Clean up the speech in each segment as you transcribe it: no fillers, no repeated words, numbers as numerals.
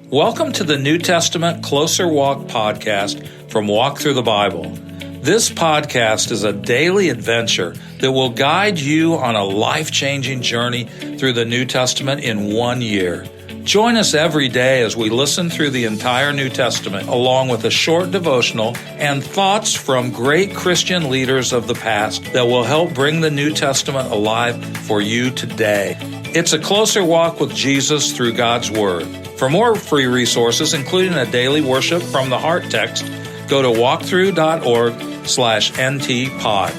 Welcome to the New Testament Closer Walk podcast from Walk Thru the Bible. This podcast is a daily adventure that will guide you on a life-changing journey through the New Testament in 1 year. Join us every day as we listen through the entire New Testament, along with a short devotional and thoughts from great Christian leaders of the past that will help bring the New Testament alive for you today. It's a closer walk with Jesus through God's Word. For more free resources, including a daily worship from the Heart text, go to walkthru.org/ntpod.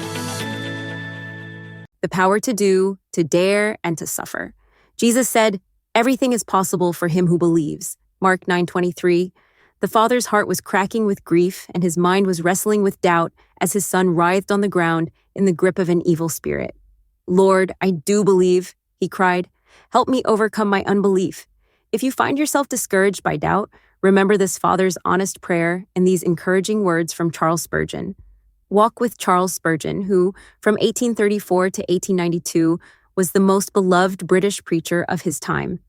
The power to do, to dare, and to suffer. Jesus said, "Everything is possible for him who believes." Mark 9:23. The Father's heart was cracking with grief, and his mind was wrestling with doubt as his son writhed on the ground in the grip of an evil spirit. "Lord, I do believe," he cried. "Help me overcome my unbelief." If you find yourself discouraged by doubt, remember this father's honest prayer and these encouraging words from Charles Spurgeon. Walk with Charles Spurgeon, who, from 1834 to 1892, was the most beloved British preacher of his time.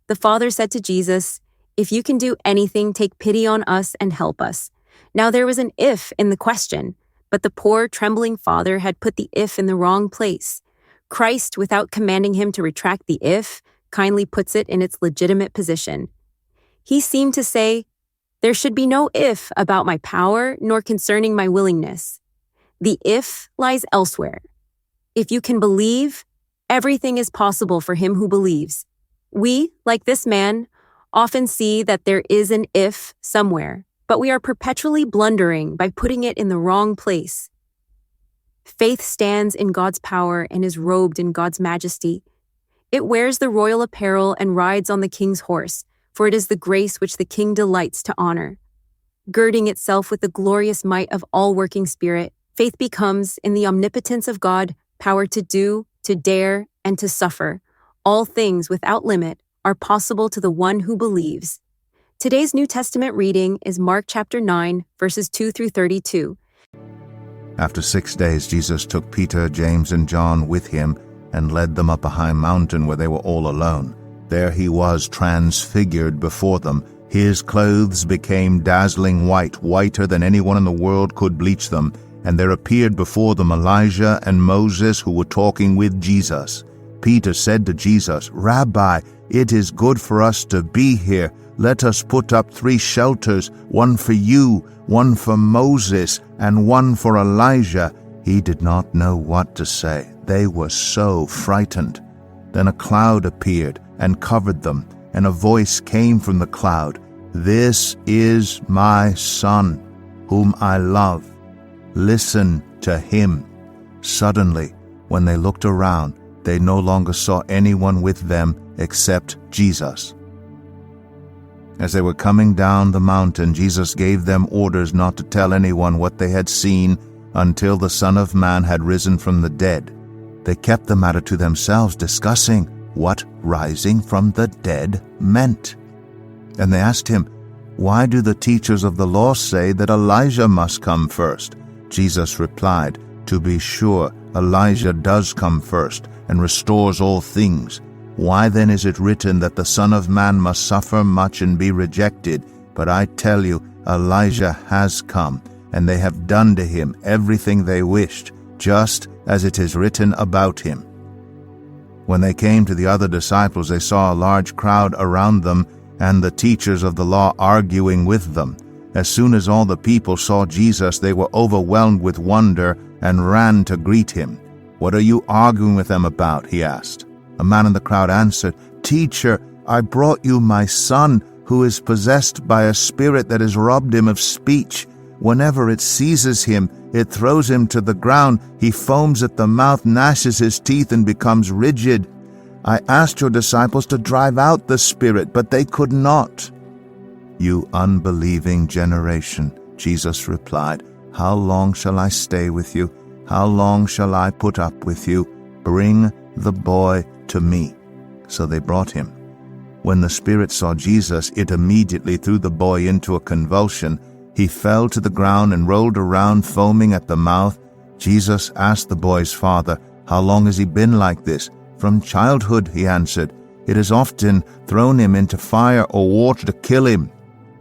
The father said to Jesus, "If you can do anything, take pity on us and help us." Now there was an if in the question, but the poor, trembling father had put the if in the wrong place. Christ, without commanding him to retract the if, kindly puts it in its legitimate position. He seemed to say, "There should be no if about my power, nor concerning my willingness. The if lies elsewhere. If you can believe, everything is possible for him who believes." We, like this man, often see that there is an if somewhere, but we are perpetually blundering by putting it in the wrong place. Faith stands in God's power and is robed in God's majesty. It wears the royal apparel and rides on the king's horse, for it is the grace which the king delights to honor. Girding itself with the glorious might of all-working spirit, faith becomes, in the omnipotence of God, power to do, to dare, and to suffer. All things without limit are possible to the one who believes. Today's New Testament reading is Mark chapter 9, verses 2 through 32. After 6 days, Jesus took Peter, James, and John with him and led them up a high mountain where they were all alone. There he was transfigured before them. His clothes became dazzling white, whiter than anyone in the world could bleach them. And there appeared before them Elijah and Moses, who were talking with Jesus. Peter said to Jesus, "Rabbi, it is good for us to be here. Let us put up 3 shelters, one for you, one for Moses, and one for Elijah." He did not know what to say. They were so frightened. Then a cloud appeared and covered them, and a voice came from the cloud, "This is my Son, whom I love. Listen to him." Suddenly, when they looked around, they no longer saw anyone with them except Jesus. As they were coming down the mountain, Jesus gave them orders not to tell anyone what they had seen until the Son of Man had risen from the dead. They kept the matter to themselves, discussing what rising from the dead meant. And they asked him, "Why do the teachers of the law say that Elijah must come first?" Jesus replied, "To be sure, Elijah does come first and restores all things. Why then is it written that the Son of Man must suffer much and be rejected? But I tell you, Elijah has come, and they have done to him everything they wished, just as it is written about him." When they came to the other disciples, they saw a large crowd around them and the teachers of the law arguing with them. As soon as all the people saw Jesus, they were overwhelmed with wonder and ran to greet him. "What are you arguing with them about?" he asked. A man in the crowd answered, "Teacher, I brought you my son, who is possessed by a spirit that has robbed him of speech. Whenever it seizes him, it throws him to the ground. He foams at the mouth, gnashes his teeth, and becomes rigid. I asked your disciples to drive out the spirit, but they could not." "You unbelieving generation," Jesus replied, "how long shall I stay with you? How long shall I put up with you? Bring the boy to me." So they brought him. When the spirit saw Jesus, it immediately threw the boy into a convulsion. He fell to the ground and rolled around, foaming at the mouth. Jesus asked the boy's father, "How long has he been like this?" "From childhood," he answered. It has often thrown him into fire or water to kill him.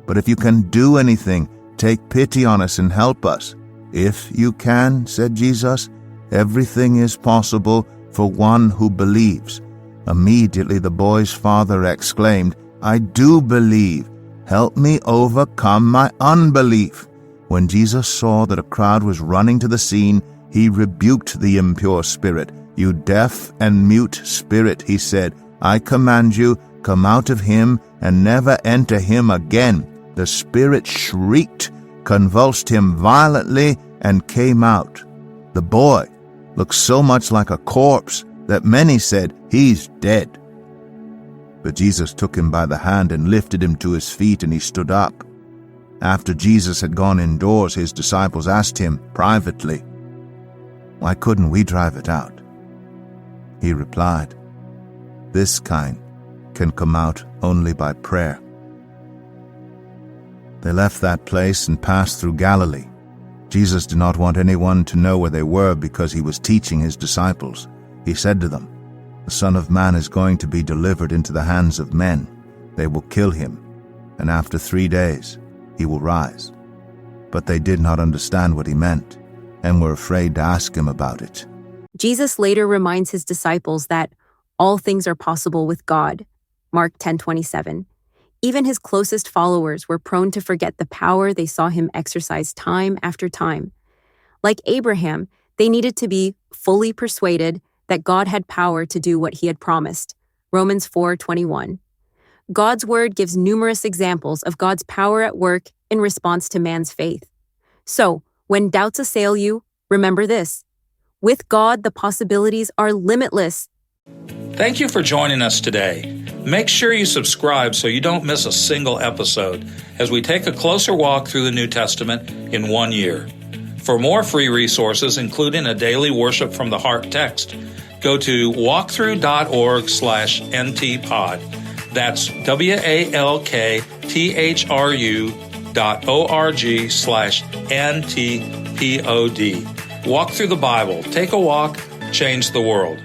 But if you can do anything, take pity on us and help us." "If you can," said Jesus, "everything is possible for one who believes." Immediately the boy's father exclaimed, "I do believe. Help me overcome my unbelief." When Jesus saw that a crowd was running to the scene, he rebuked the impure spirit. "You deaf and mute spirit," he said, "I command you, come out of him and never enter him again." The spirit shrieked, convulsed him violently, and came out. The boy looked so much like a corpse that many said, "He's dead." But Jesus took him by the hand and lifted him to his feet, and he stood up. After Jesus had gone indoors, his disciples asked him privately, "Why couldn't we drive it out?" He replied, "This kind can come out only by prayer." They left that place and passed through Galilee. Jesus did not want anyone to know where they were because he was teaching his disciples. He said to them, "The Son of Man is going to be delivered into the hands of men. They will kill him, and after 3 days he will rise." But they did not understand what he meant, and were afraid to ask him about it. Jesus later reminds his disciples that all things are possible with God. Mark 10:27. Even his closest followers were prone to forget the power they saw him exercise time after time. Like Abraham, they needed to be fully persuaded that God had power to do what he had promised. Romans 4:21. God's word gives numerous examples of God's power at work in response to man's faith. So, when doubts assail you, remember this: with God, the possibilities are limitless. Thank you for joining us today. Make sure you subscribe so you don't miss a single episode as we take a closer walk through the New Testament in 1 year. For more free resources, including a daily worship from the heart text, go to walkthru.org/ntpod. That's walkthru.org/ntpod. Walk through the Bible. Take a walk, change the world.